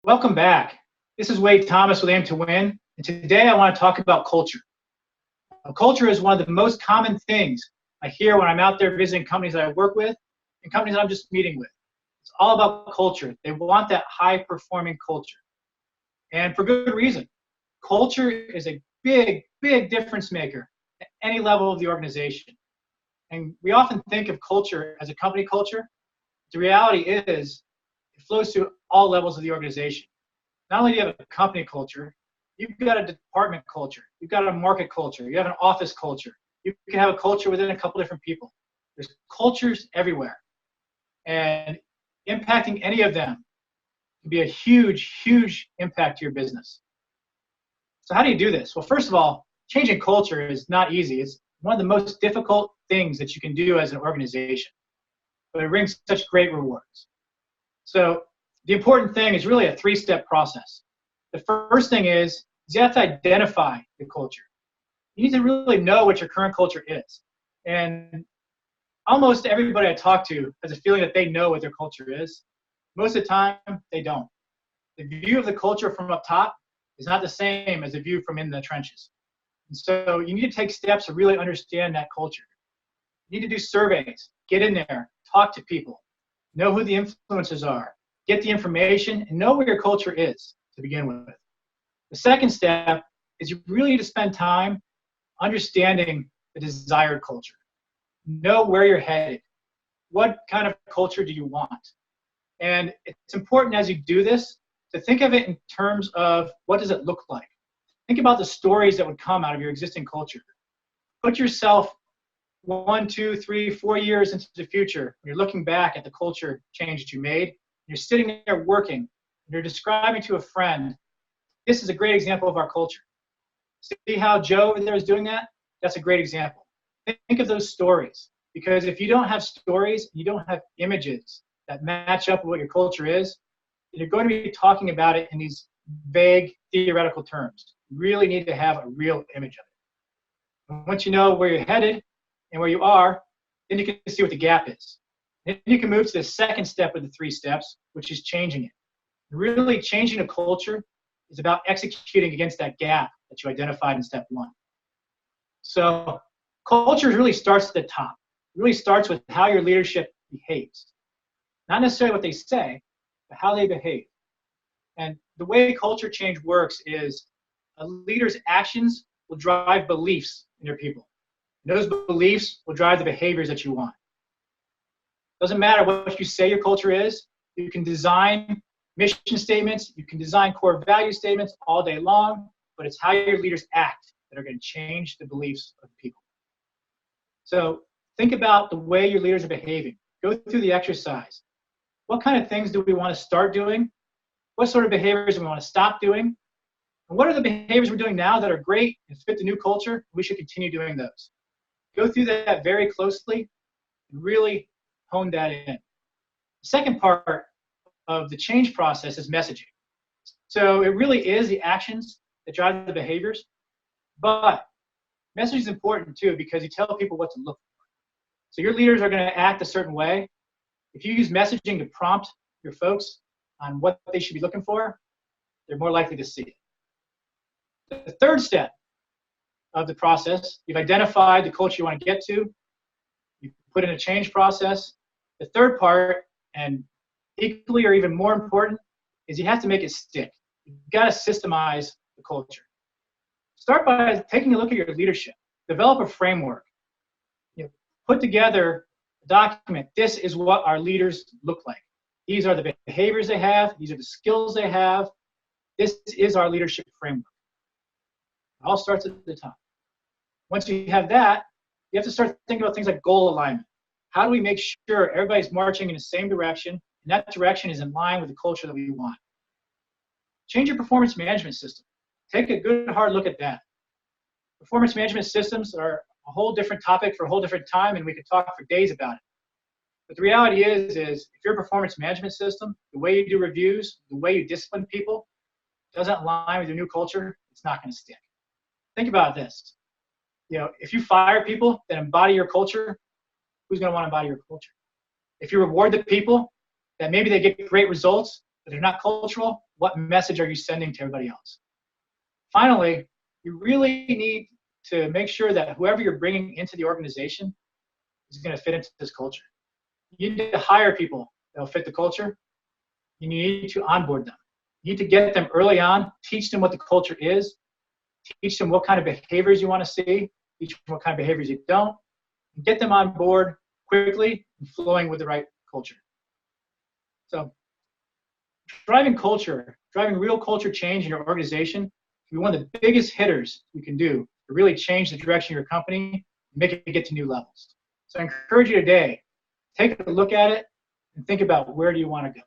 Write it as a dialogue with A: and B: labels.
A: Welcome back. This is Wade Thomas with Aim to Win, and today I want to talk about culture. Now, culture is one of the most common things I hear when I'm out there visiting companies that I work with and companies that I'm just meeting with. It's all about culture. They want that high-performing culture, and for good reason. Culture is a big, big difference maker at any level of the organization. And we often think of culture as a company culture. The reality is it flows through all levels of the organization. Not only do you have a company culture, you've got a department culture, you've got a market culture, you have an office culture, you can have a culture within a couple different people. There's cultures everywhere. And impacting any of them can be a huge, huge impact to your business. So how do you do this? Well, first of all, changing culture is not easy. It's one of the most difficult things that you can do as an organization, but it brings such great rewards. So the important thing is really a three-step process. The first thing is you have to identify the culture. You need to really know what your current culture is. And almost everybody I talk to has a feeling that they know what their culture is. Most of the time, they don't. The view of the culture from up top is not the same as the view from in the trenches. And so you need to take steps to really understand that culture. You need to do surveys, get in there, talk to people, know who the influencers are, get the information, and know where your culture is to begin with. The second step is you really need to spend time understanding the desired culture. Know where you're headed. What kind of culture do you want? And it's important as you do this to think of it in terms of what does it look like? Think about the stories that would come out of your existing culture. Put yourself 1, 2, 3, 4 years into the future. When you're looking back at the culture change that you made, you're sitting there working, and you're describing to a friend, this is a great example of our culture. See how Joe over there is doing that? That's a great example. Think of those stories, because if you don't have stories, you don't have images that match up with what your culture is, you're going to be talking about it in these vague theoretical terms. You really need to have a real image of it. And once you know where you're headed and where you are, then you can see what the gap is. Then you can move to the second step of the 3 steps, which is changing it. Really changing a culture is about executing against that gap that you identified in step 1. So culture really starts at the top. It really starts with how your leadership behaves. Not necessarily what they say, but how they behave. And the way culture change works is a leader's actions will drive beliefs in your people. And those beliefs will drive the behaviors that you want. Doesn't matter what you say your culture is. You can design mission statements, you can design core value statements all day long, but it's how your leaders act that are going to change the beliefs of the people. So think about the way your leaders are behaving. Go through the exercise. What kind of things do we want to start doing? What sort of behaviors do we want to stop doing? And what are the behaviors we're doing now that are great and fit the new culture? We should continue doing those. Go through that very closely and really hone that in. The second part of the change process is messaging. So it really is the actions that drive the behaviors, but messaging is important too because you tell people what to look for. So your leaders are going to act a certain way. If you use messaging to prompt your folks on what they should be looking for, they're more likely to see it. The third step of the process, you've identified the culture you want to get to, you put in a change process. The third part, and equally or even more important, is you have to make it stick. You've got to systemize the culture. Start by taking a look at your leadership. Develop a framework. Put together a document. This is what our leaders look like. These are the behaviors they have. These are the skills they have. This is our leadership framework. It all starts at the top. Once you have that, you have to start thinking about things like goal alignment. How do we make sure everybody's marching in the same direction, and that direction is in line with the culture that we want? Change your performance management system. Take a good hard look at that. Performance management systems are a whole different topic for a whole different time, and we could talk for days about it. But the reality is if your performance management system, the way you do reviews, the way you discipline people, doesn't align with your new culture, it's not going to stick. Think about this. If you fire people that embody your culture, who's going to want to embody your culture? If you reward the people that maybe they get great results, but they're not cultural, what message are you sending to everybody else? Finally, you really need to make sure that whoever you're bringing into the organization is going to fit into this culture. You need to hire people that will fit the culture. You need to onboard them. You need to get them early on, teach them what the culture is, teach them what kind of behaviors you want to see, teach them what kind of behaviors you don't, and get them on board quickly and flowing with the right culture. So driving culture, driving real culture change in your organization can be one of the biggest hitters you can do to really change the direction of your company and make it get to new levels. So I encourage you today, take a look at it and think about where do you want to go.